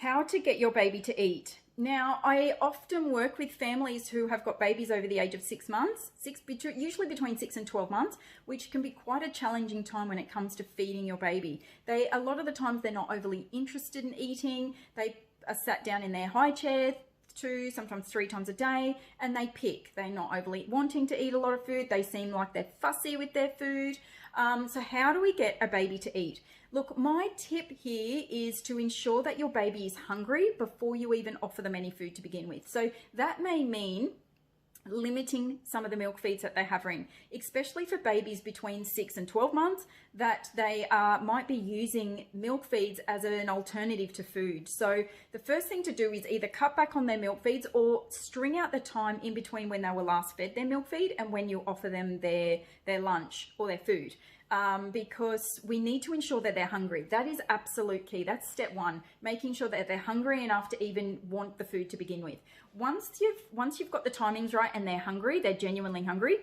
How to get your baby to eat. Now, I often work with families who have got babies over the age of 6 months, usually between 6 and 12 months, which can be quite a challenging time when it comes to feeding your baby. A lot of the times they're not overly interested in eating. They are sat down in their high chair 2, sometimes 3 times a day, and they pick. They're not overly wanting to eat a lot of food. They seem like they're fussy with their food. So how do we get a baby to eat? Look, my tip here is to ensure that your baby is hungry before you even offer them any food to begin with. So that may mean limiting some of the milk feeds that they're having, especially for babies between 6 and 12 months, that they might be using milk feeds as an alternative to food. So the first thing to do is either cut back on their milk feeds or string out the time in between when they were last fed their milk feed and when you offer them their lunch or their food. Because we need to ensure that they're hungry. That is absolute key. That's step 1, making sure that they're hungry enough to even want the food to begin with. Once you've got the timings right and they're hungry, they're genuinely hungry,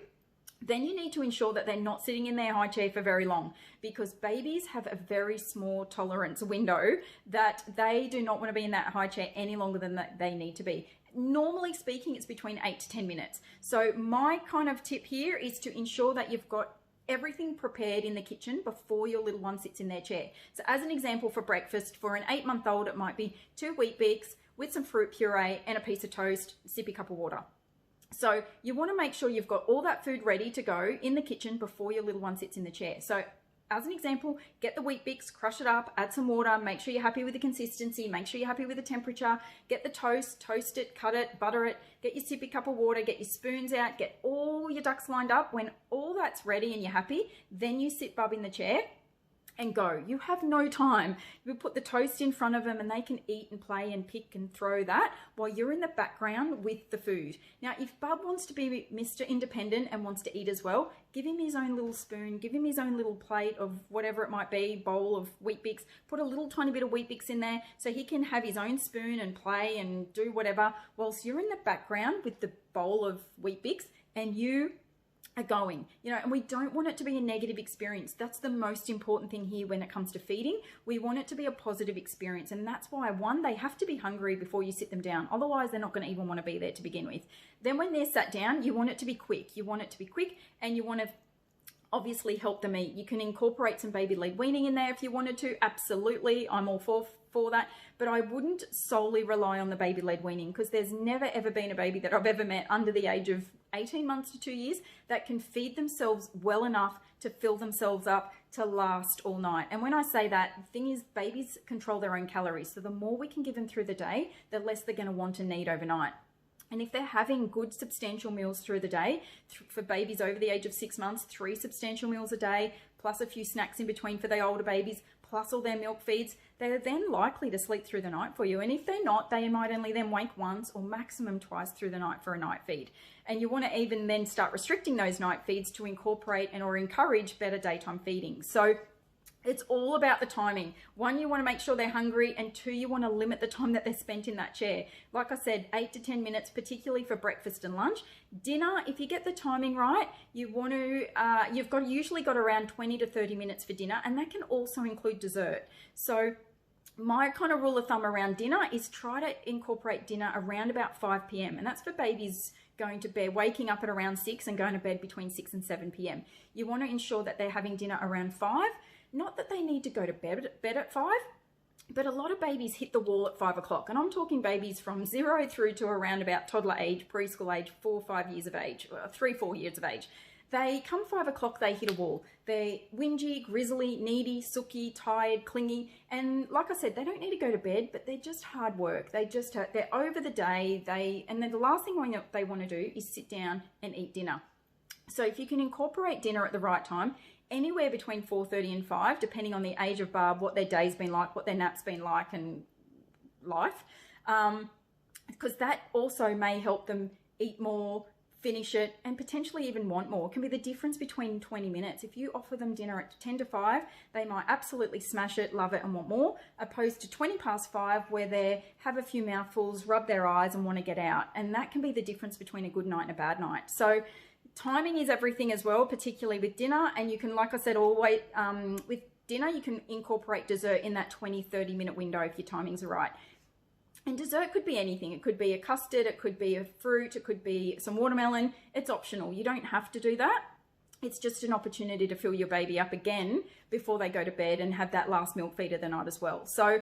then you need to ensure that they're not sitting in their high chair for very long, because babies have a very small tolerance window that they do not want to be in that high chair any longer than they need to be. Normally speaking, it's between 8 to 10 minutes. So my kind of tip here is to ensure that you've got everything prepared in the kitchen before your little one sits in their chair. So as an example, for breakfast, for an 8-month-old, it might be 2 Weet-Bix with some fruit puree and a piece of toast, sippy cup of water. So you want to make sure you've got all that food ready to go in the kitchen before your little one sits in the chair. So as an example, get the Weet-Bix, crush it up, add some water, make sure you're happy with the consistency, make sure you're happy with the temperature, get the toast, toast it, cut it, butter it, get your sippy cup of water, get your spoons out, get all your ducks lined up. When all that's ready and you're happy, then you sit Bub in the chair and go. You have no time. You put the toast in front of them and they can eat and play and pick and throw that while you're in the background with the food. Now, if Bub wants to be Mr. Independent and wants to eat as well, give him his own little spoon, give him his own little plate of whatever it might be, bowl of Weet-Bix, put a little tiny bit of Weet-Bix in there so he can have his own spoon and play and do whatever whilst you're in the background with the bowl of Weet-Bix and you are going, and we don't want it to be a negative experience. That's the most important thing here when it comes to feeding. We want it to be a positive experience, and that's why, 1, they have to be hungry before you sit them down. Otherwise, they're not going to even want to be there to begin with. Then when they're sat down, you want it to be quick. You want it to be quick, and you want to obviously help them eat. You can incorporate some baby-led weaning in there if you wanted to. Absolutely, I'm all for that, but I wouldn't solely rely on the baby-led weaning, because there's never ever been a baby that I've ever met under the age of 18 months to 2 years that can feed themselves well enough to fill themselves up to last all night. And when I say that, the thing is, babies control their own calories, so the more we can give them through the day, the less they're going to want and need overnight. And if they're having good substantial meals through the day, for babies over the age of 6 months, 3 substantial meals a day, plus a few snacks in between for the older babies, plus all their milk feeds, they're then likely to sleep through the night for you. And if they're not, they might only then wake once or maximum twice through the night for a night feed. And you want to even then start restricting those night feeds to incorporate and or encourage better daytime feeding. So it's all about the timing. 1, you want to make sure they're hungry, and 2, you want to limit the time that they're spent in that chair. Like I said, 8 to 10 minutes, particularly for breakfast and lunch. Dinner, if you get the timing right, you want to, you've usually got around 20 to 30 minutes for dinner, and that can also include dessert. So my kind of rule of thumb around dinner is try to incorporate dinner around about 5 p.m. and that's for babies going to bed, waking up at around 6 and going to bed between 6 and 7 p.m. You want to ensure that they're having dinner around 5. Not that they need to go to bed at 5, but a lot of babies hit the wall at 5 o'clock. And I'm talking babies from 0 through to around about toddler age, preschool age, 4 or 5 years of age, 3, 4 years of age. They come 5 o'clock, they hit a wall. They're whingy, grizzly, needy, sooky, tired, clingy. And like I said, they don't need to go to bed, but they're just hard work. They're over the day. And then the last thing they want to do is sit down and eat dinner. So if you can incorporate dinner at the right time, anywhere between 4:30 and 5, depending on the age of Barb, what their day's been like, what their nap's been like, and life. Because that also may help them eat more, finish it, and potentially even want more. It can be the difference between 20 minutes. If you offer them dinner at 10 to 5, they might absolutely smash it, love it, and want more, opposed to 20 past 5, where they have a few mouthfuls, rub their eyes, and want to get out. And that can be the difference between a good night and a bad night. So timing is everything as well, particularly with dinner. And you can, like I said, always with dinner, you can incorporate dessert in that 20-30 minute window if your timings are right. And dessert could be anything. It could be a custard, it could be a fruit, it could be some watermelon. It's optional. You don't have to do that. It's just an opportunity to fill your baby up again before they go to bed and have that last milk feed of the night as well. So